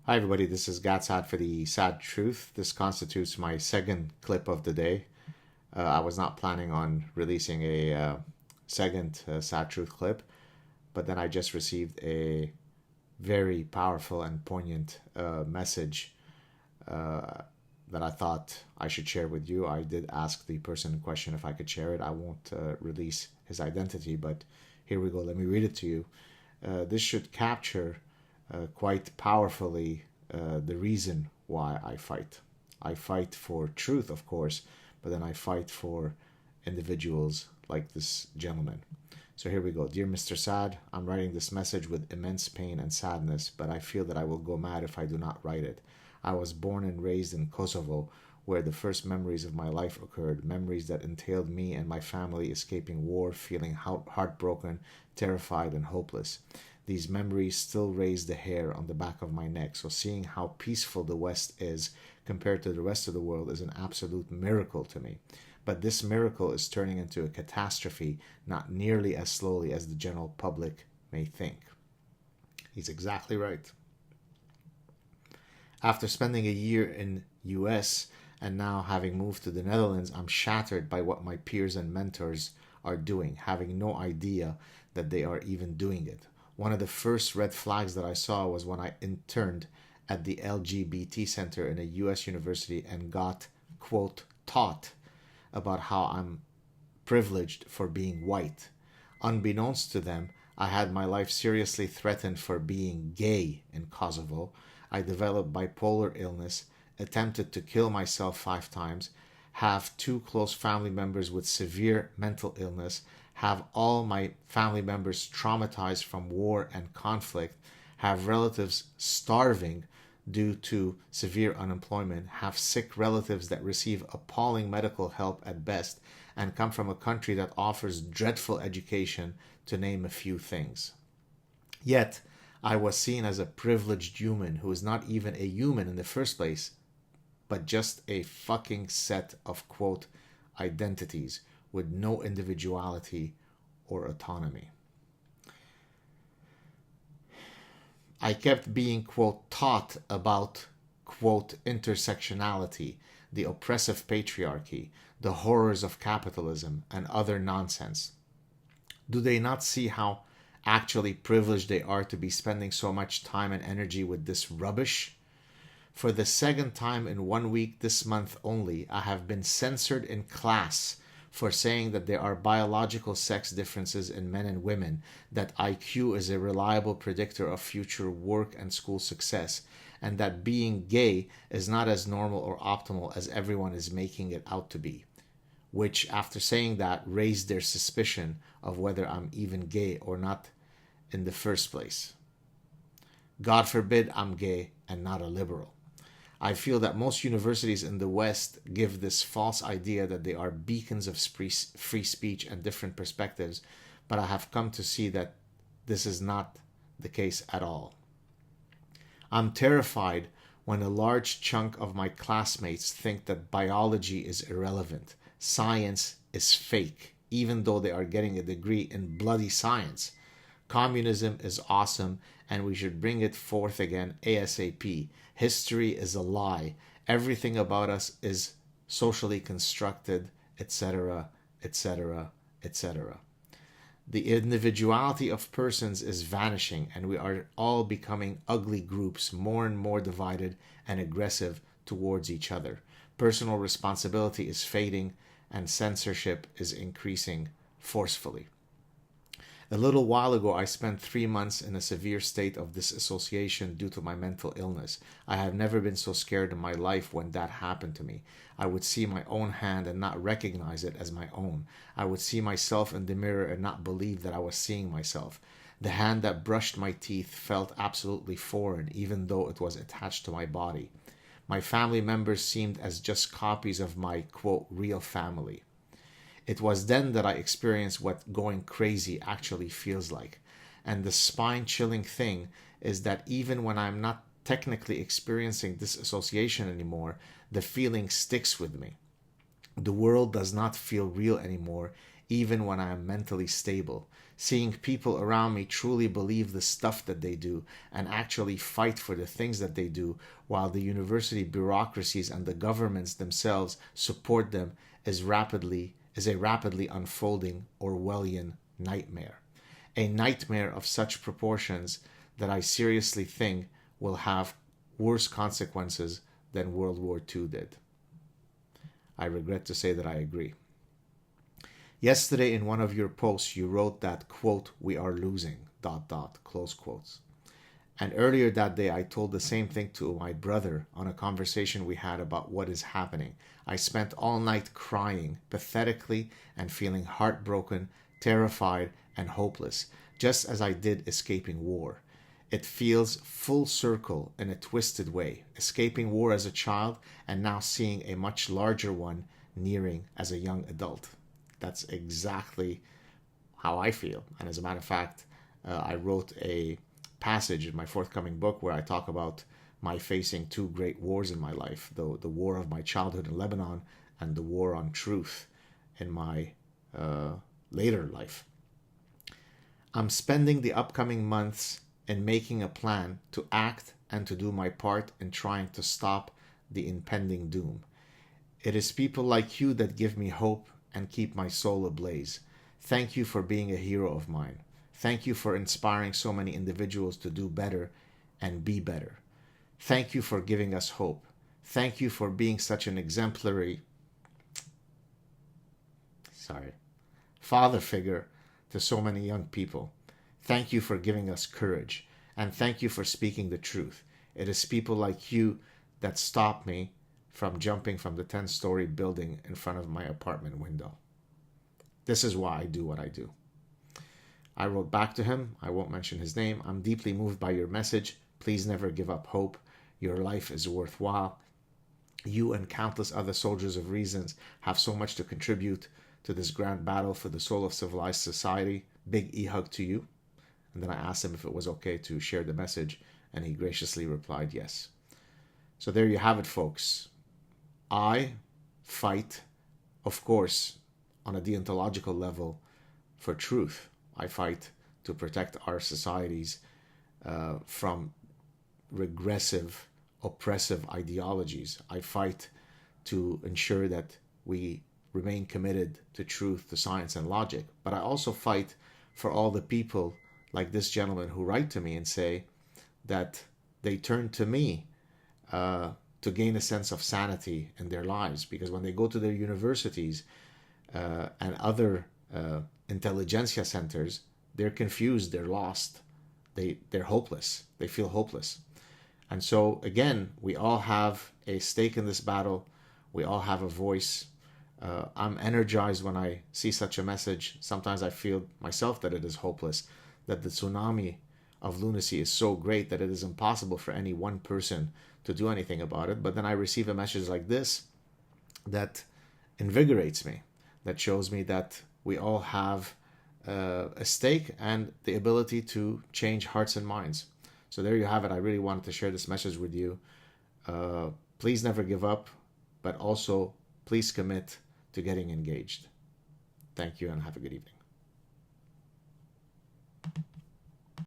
Hi, everybody. This is SAAD for the SAAD Truth. This constitutes my second clip of the day. I was not planning on releasing a second SAAD Truth clip, but then I just received a very powerful and poignant message that I thought I should share with you. I did ask the person in question if I could share it. I won't release his identity, but here we go. Let me read it to you. This should capture quite powerfully the reason why I fight. I fight for truth, of course, but then I fight for individuals like this gentleman. So here we go. Dear Mr. Sad, I'm writing this message with immense pain and sadness, but I feel that I will go mad if I do not write it. I was born and raised in Kosovo, where the first memories of my life occurred, memories that entailed me and my family escaping war, feeling heartbroken, terrified, and hopeless. These memories still raise the hair on the back of my neck, so seeing how peaceful the West is compared to the rest of the world is an absolute miracle to me. But this miracle is turning into a catastrophe, not nearly as slowly as the general public may think. He's exactly right. After spending a year in US and now having moved to the Netherlands, I'm shattered by what my peers and mentors are doing, having no idea that they are even doing it. One of the first red flags that I saw was when I interned at the LGBT center in a US university and got, quote, taught about how I'm privileged for being white. Unbeknownst to them, I had my life seriously threatened for being gay in Kosovo. I developed bipolar illness, attempted to kill myself 5 times, have 2 close family members with severe mental illness, have all my family members traumatized from war and conflict, have relatives starving due to severe unemployment, have sick relatives that receive appalling medical help at best, and come from a country that offers dreadful education, to name a few things. Yet, I was seen as a privileged human who is not even a human in the first place, but just a fucking set of, quote, identities with no individuality or autonomy. I kept being, quote, taught about, quote, intersectionality, the oppressive patriarchy, the horrors of capitalism, and other nonsense. Do they not see how actually privileged they are to be spending so much time and energy with this rubbish? For the second time in 1 week this month only, I have been censored in class for saying that there are biological sex differences in men and women, that IQ is a reliable predictor of future work and school success, and that being gay is not as normal or optimal as everyone is making it out to be. Which, after saying that, raised their suspicion of whether I'm even gay or not in the first place. God forbid I'm gay and not a liberal. I feel that most universities in the West give this false idea that they are beacons of free speech and different perspectives, but I have come to see that this is not the case at all. I'm terrified when a large chunk of my classmates think that biology is irrelevant, science is fake, even though they are getting a degree in bloody science. Communism is awesome and we should bring it forth again ASAP. History is a lie. Everything about us is socially constructed, etc., etc., etc. The individuality of persons is vanishing and we are all becoming ugly groups, more and more divided and aggressive towards each other. Personal responsibility is fading and censorship is increasing forcefully. A little while ago, I spent 3 months in a severe state of disassociation due to my mental illness. I have never been so scared in my life when that happened to me. I would see my own hand and not recognize it as my own. I would see myself in the mirror and not believe that I was seeing myself. The hand that brushed my teeth felt absolutely foreign, even though it was attached to my body. My family members seemed as just copies of my, quote, real family. It was then that I experienced what going crazy actually feels like. And the spine-chilling thing is that even when I'm not technically experiencing disassociation anymore, the feeling sticks with me. The world does not feel real anymore, even when I am mentally stable. seeing people around me truly believe the stuff that they do and actually fight for the things that they do, while the university bureaucracies and the governments themselves support them, is a rapidly unfolding Orwellian nightmare. A nightmare of such proportions that I seriously think will have worse consequences than World War II did. I regret to say that I agree. Yesterday in one of your posts, you wrote that, quote, "we are losing, ... close quotes." And earlier that day, I told the same thing to my brother on a conversation we had about what is happening. I spent all night crying, pathetically, and feeling heartbroken, terrified, and hopeless, just as I did escaping war. It feels full circle in a twisted way, escaping war as a child and now seeing a much larger one nearing as a young adult. That's exactly how I feel. And as a matter of fact, I wrote a passage in my forthcoming book where I talk about my facing two great wars in my life, the war of my childhood in Lebanon and the war on truth in my later life. I'm spending the upcoming months in making a plan to act and to do my part in trying to stop the impending doom. It is people like you that give me hope and keep my soul ablaze. Thank you for being a hero of mine. Thank you for inspiring so many individuals to do better and be better. Thank you for giving us hope. Thank you for being such an exemplary father figure to so many young people. Thank you for giving us courage. And thank you for speaking the truth. It is people like you that stop me from jumping from the 10-story building in front of my apartment window. This is why I do what I do. I wrote back to him. I won't mention his name. I'm deeply moved by your message. Please never give up hope. Your life is worthwhile. You and countless other soldiers of reasons have so much to contribute to this grand battle for the soul of civilized society. Big e-hug to you. And then I asked him if it was okay to share the message, and he graciously replied yes. So there you have it, folks. I fight, of course, on a deontological level for truth. I fight to protect our societies from regressive, oppressive ideologies. I fight to ensure that we remain committed to truth, to science, and logic. But I also fight for all the people like this gentleman who write to me and say that they turn to me to gain a sense of sanity in their lives. Because when they go to their universities and other intelligentsia centers, they're confused, they're lost, they're hopeless, they feel hopeless. And so again, we all have a stake in this battle. We all have a voice. I'm energized when I see such a message. Sometimes I feel myself that it is hopeless, that the tsunami of lunacy is so great that it is impossible for any one person to do anything about it. But then I receive a message like this that invigorates me, that shows me that we all have a stake and the ability to change hearts and minds. So there you have it. I really wanted to share this message with you. Please never give up, but also please commit to getting engaged. Thank you and have a good evening.